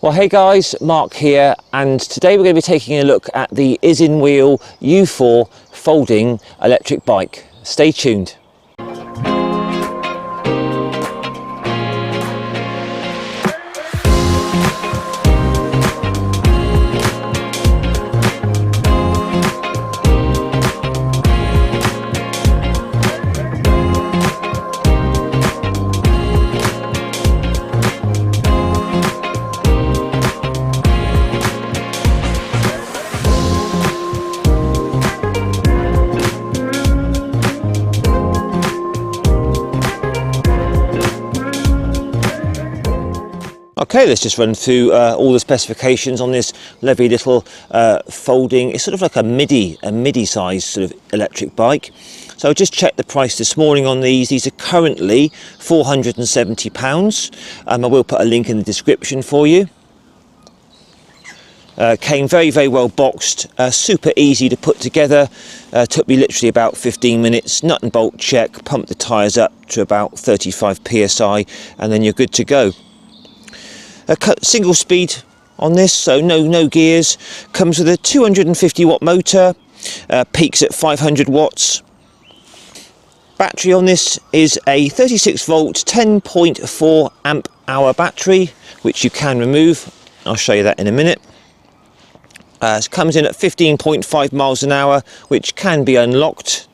Well, hey guys, Mark here, and today we're going to be taking a look at the iSiNWHEEL U4 folding electric bike. Stay tuned. Okay, let's just run through all the specifications on this lovely little folding. It's sort of like a MIDI size sort of electric bike. So I just checked the price this morning on these. These are currently £470. I will put a link in the description for you. Came very well boxed, super easy to put together. Took me literally about 15 minutes. Nut and bolt check, pump the tyres up to about 35 psi, and then you're good to go. A single speed on this, so no gears. Comes with a 250 watt motor, peaks at 500 watts. Battery on this is a 36 volt 10.4 amp hour battery, which you can remove. I'll show you that in a minute. It comes in at 15.5 miles an hour, which can be unlocked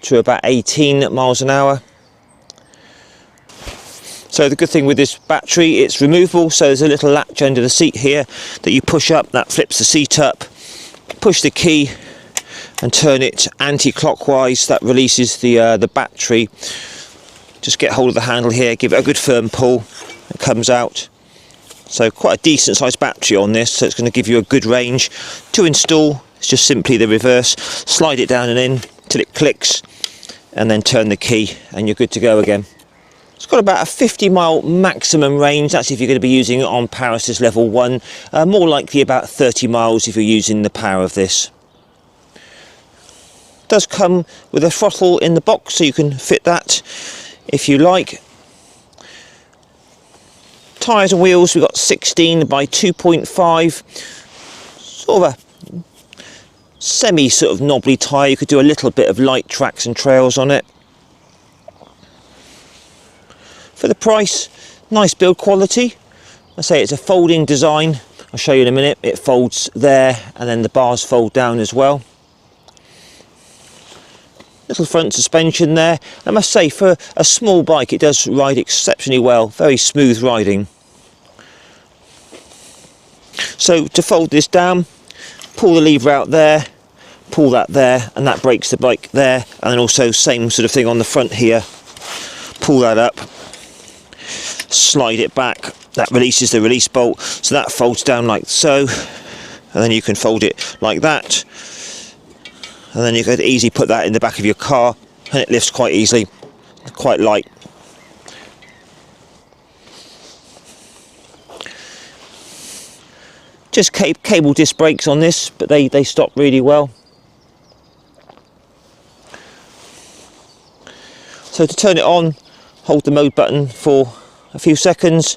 to about 18 miles an hour. So the good thing with this battery, it's removable, so there's a little latch under the seat here that you push up, that flips the seat up. Push the key and turn it anti-clockwise, that releases the battery. Just get hold of the handle here, give it a good firm pull, it comes out. So quite a decent sized battery on this, so it's going to give you a good range. To install, it's just simply the reverse, slide it down and in till it clicks, and then turn the key and you're good to go again. It's got about a 50-mile maximum range. That's if you're going to be using it on power assist level 1. More likely about 30 miles if you're using the power of this. It does come with a throttle in the box, so you can fit that if you like. Tyres and wheels, we've got 16 by 2.5. Sort of a semi sort of knobbly tyre. You could do a little bit of light tracks and trails on it. For the price, nice build quality. I say it's a folding design. I'll show you in a minute. It folds there and then the bars fold down as well. Little front suspension there. I must say, for a small bike, it does ride exceptionally well. Very smooth riding. So to fold this down, pull the lever out there, pull that there, and that breaks the bike there. And then also same sort of thing on the front here. Pull that up. Slide it back, that releases the release bolt, so that folds down like so, and then you can fold it like that, and then you could easily put that in the back of your car and it lifts quite easily, quite light. Just cable disc brakes on this, but they stop really well. So to turn it on, hold the mode button for a few seconds,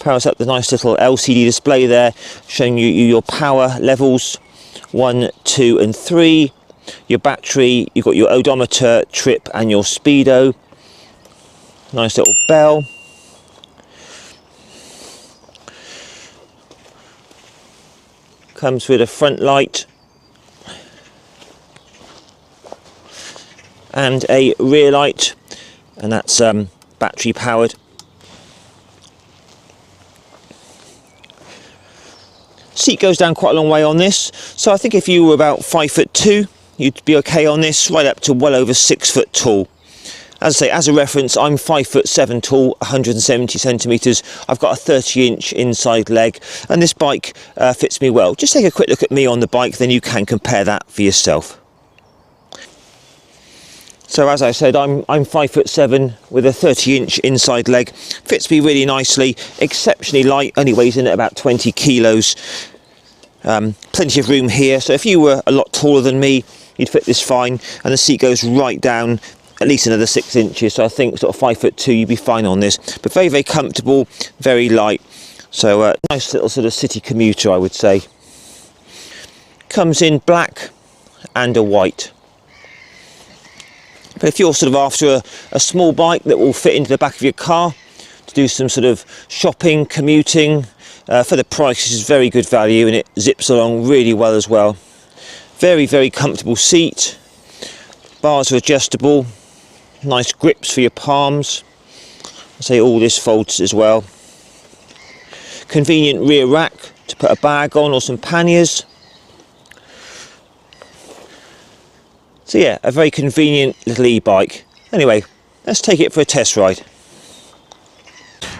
powers up the nice little LCD display there showing you your power levels 1, 2 and 3. Your battery, you've got your odometer, trip and your speedo. Nice little bell. Comes with a front light and a rear light, and that's battery powered. Seat goes down quite a long way on this, so I think if you were about 5'2", you'd be okay on this, right up to well over 6 foot tall. As I say, as a reference, I'm 5'7" tall, 170 centimetres. I've got a 30-inch inside leg, and this bike fits me well. Just take a quick look at me on the bike, then you can compare that for yourself. So as I said, I'm 5'7" with a 30-inch inside leg. Fits me really nicely, exceptionally light, only weighs in at about 20 kilos. Plenty of room here, so if you were a lot taller than me, you'd fit this fine, and the seat goes right down at least another 6 inches, so I think sort of 5'2", you'd be fine on this. But very, very comfortable, very light. So nice little sort of city commuter, I would say. Comes in black and a white. But if you're sort of after a small bike that will fit into the back of your car to do some sort of shopping, commuting, for the price, this is very good value, and it zips along really well as well. Very, very comfortable seat. Bars are adjustable. Nice grips for your palms. I say all this folds as well. Convenient rear rack to put a bag on or some panniers. So yeah, a very convenient little e-bike. Anyway, let's take it for a test ride.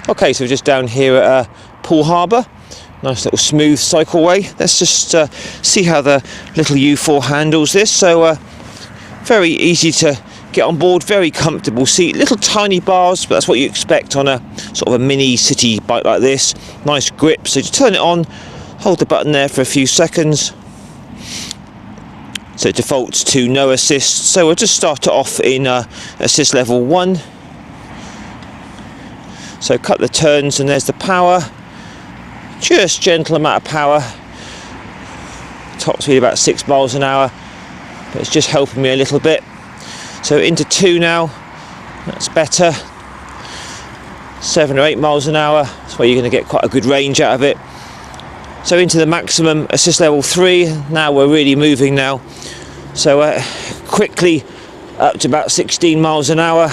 Okay, so we're just down here at Poole Harbour. Nice little smooth cycleway. Let's just see how the little U4 handles this. So very easy to get on board, very comfortable seat, little tiny bars, but that's what you expect on a sort of a mini city bike like this. Nice grip, so you turn it on, hold the button there for a few seconds. So it defaults to no assist, so we'll just start it off in assist level 1. So cut the turns and there's the power, just gentle amount of power, top speed about 6 miles an hour, but it's just helping me a little bit. So into 2 now, that's better. 7 or 8 miles an hour, that's where you're going to get quite a good range out of it. So into the maximum assist level 3, now we're really moving now. So quickly up to about 16 miles an hour,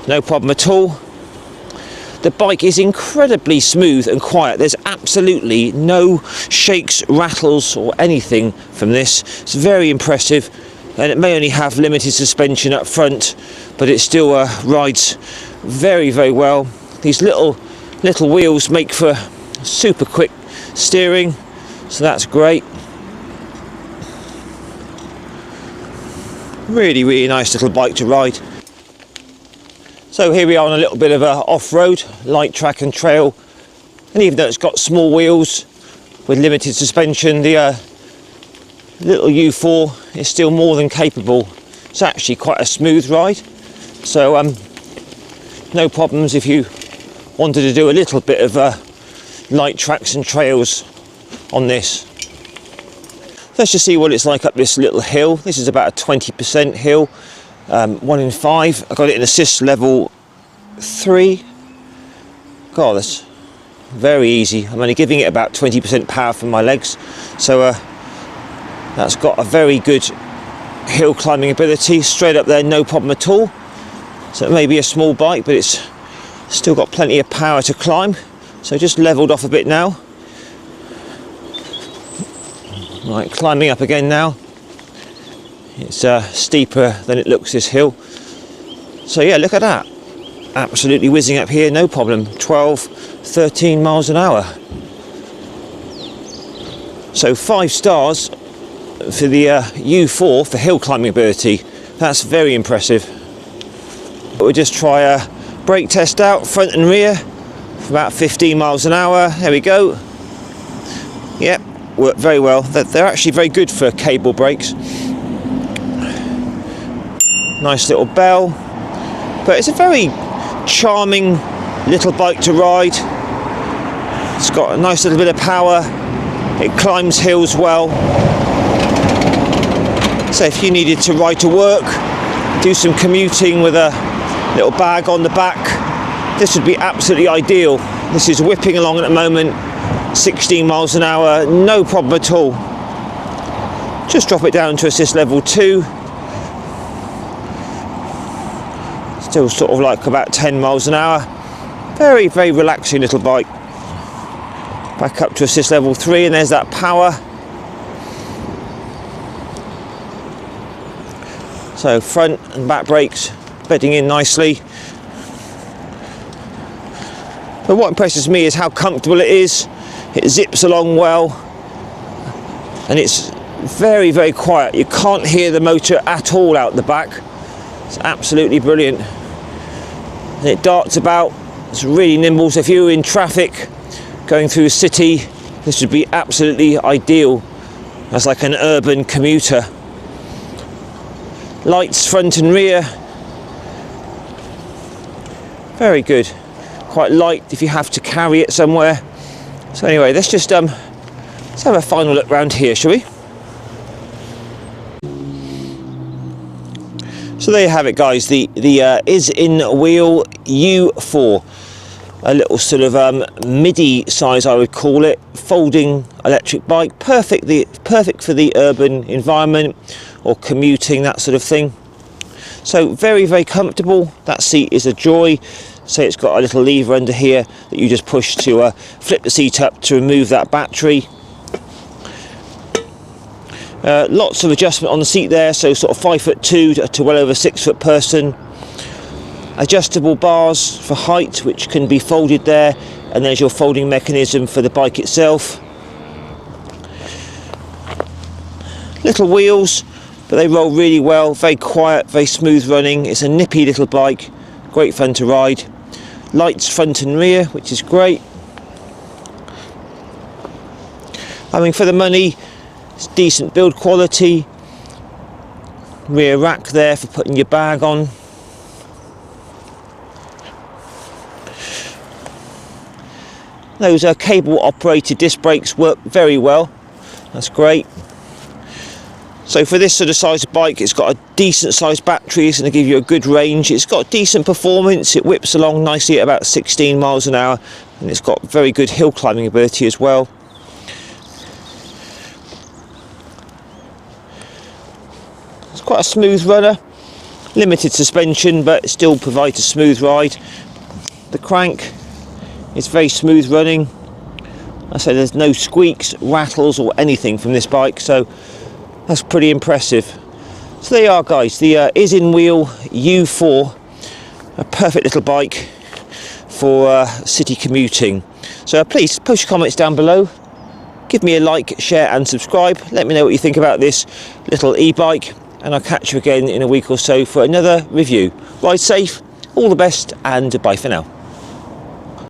no problem at all. The bike is incredibly smooth and quiet. There's absolutely no shakes, rattles or anything from this. It's very impressive. And it may only have limited suspension up front, but it still rides very, very well. These little wheels make for super quick steering, so that's great. Really, really nice little bike to ride. So here we are on a little bit of a off-road, light track and trail, and even though it's got small wheels with limited suspension, the little U4 is still more than capable. It's actually quite a smooth ride, so no problems if you wanted to do a little bit of light tracks and trails on this. Let's just see what it's like up this little hill. This is about a 20% hill, 1 in 5. I got it in assist level 3. God, that's very easy. I'm only giving it about 20% power from my legs, so that's got a very good hill climbing ability. Straight up there, no problem at all. So it may be a small bike, but it's still got plenty of power to climb. So just leveled off a bit now. Right, climbing up again now. It's steeper than it looks, this hill. So yeah, look at that. Absolutely whizzing up here, no problem. 12, 13 miles an hour. So 5 stars for the U4 for hill climbing ability. That's very impressive. We'll just try a brake test out, front and rear, for about 15 miles an hour. There we go. Yep, worked very well. They're actually very good for cable brakes. Nice little bell. But it's a very charming little bike to ride. It's got a nice little bit of power. It climbs hills well. So if you needed to ride to work, do some commuting with a little bag on the back, this would be absolutely ideal. This is whipping along at the moment, 16 miles an hour, no problem at all. Just drop it down to assist level 2. Still sort of like about 10 miles an hour. Very, very relaxing little bike. Back up to assist level 3, and there's that power. So front and back brakes bedding in nicely. But what impresses me is how comfortable it is. It zips along well, and it's very, very quiet. You can't hear the motor at all out the back. It's absolutely brilliant. And it darts about. It's really nimble. So if you were in traffic going through a city, this would be absolutely ideal as like an urban commuter. Lights front and rear. Very good. quite light if you have to carry it somewhere. So anyway, let's just let's have a final look round here, shall we? So there you have it, guys, the iSiNWHEEL U4, a little sort of midi size, I would call it, folding electric bike, perfect for the urban environment or commuting, that sort of thing. So very, very comfortable. That seat is a joy. So it's got a little lever under here that you just push to flip the seat up to remove that battery. Lots of adjustment on the seat there, so sort of 5'2" to well over 6 foot person. Adjustable bars for height, which can be folded there, and there's your folding mechanism for the bike itself. Little wheels, but they roll really well, very quiet, very smooth running. It's a nippy little bike, great fun to ride. Lights front and rear, which is great. I mean, for the money, it's decent build quality. Rear rack there for putting your bag on. Those cable operated disc brakes work very well, that's great. So for this sort of size of bike, it's got a decent sized battery, it's going to give you a good range. It's got decent performance, it whips along nicely at about 16 miles an hour, and it's got very good hill climbing ability as well. It's quite a smooth runner, limited suspension, but it still provides a smooth ride. The crank is very smooth running. I say there's no squeaks, rattles or anything from this bike, so that's pretty impressive. So there you are, guys, the iSiNWHEEL U4, a perfect little bike for city commuting. So please post your comments down below, give me a like, share and subscribe. Let me know what you think about this little e-bike, and I'll catch you again in a week or so for another review. Ride safe, all the best, and bye for now.